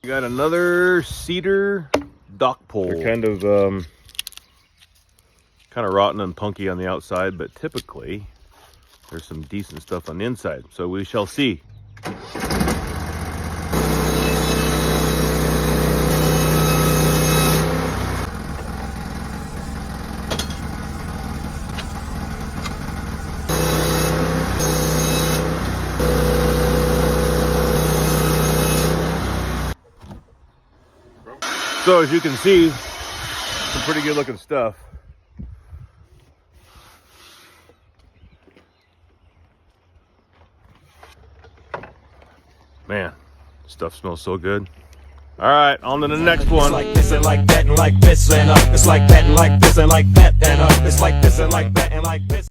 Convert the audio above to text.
Got another cedar dock pole. They're kind of rotten and punky on the outside, but typically there's some decent stuff on the inside. So we shall see. So as you can see, some pretty good looking stuff. Man, stuff smells so good. All right, on to the next one. It's like this and like that and like this and it's like that and like this and like that and it's like this and like that and like this.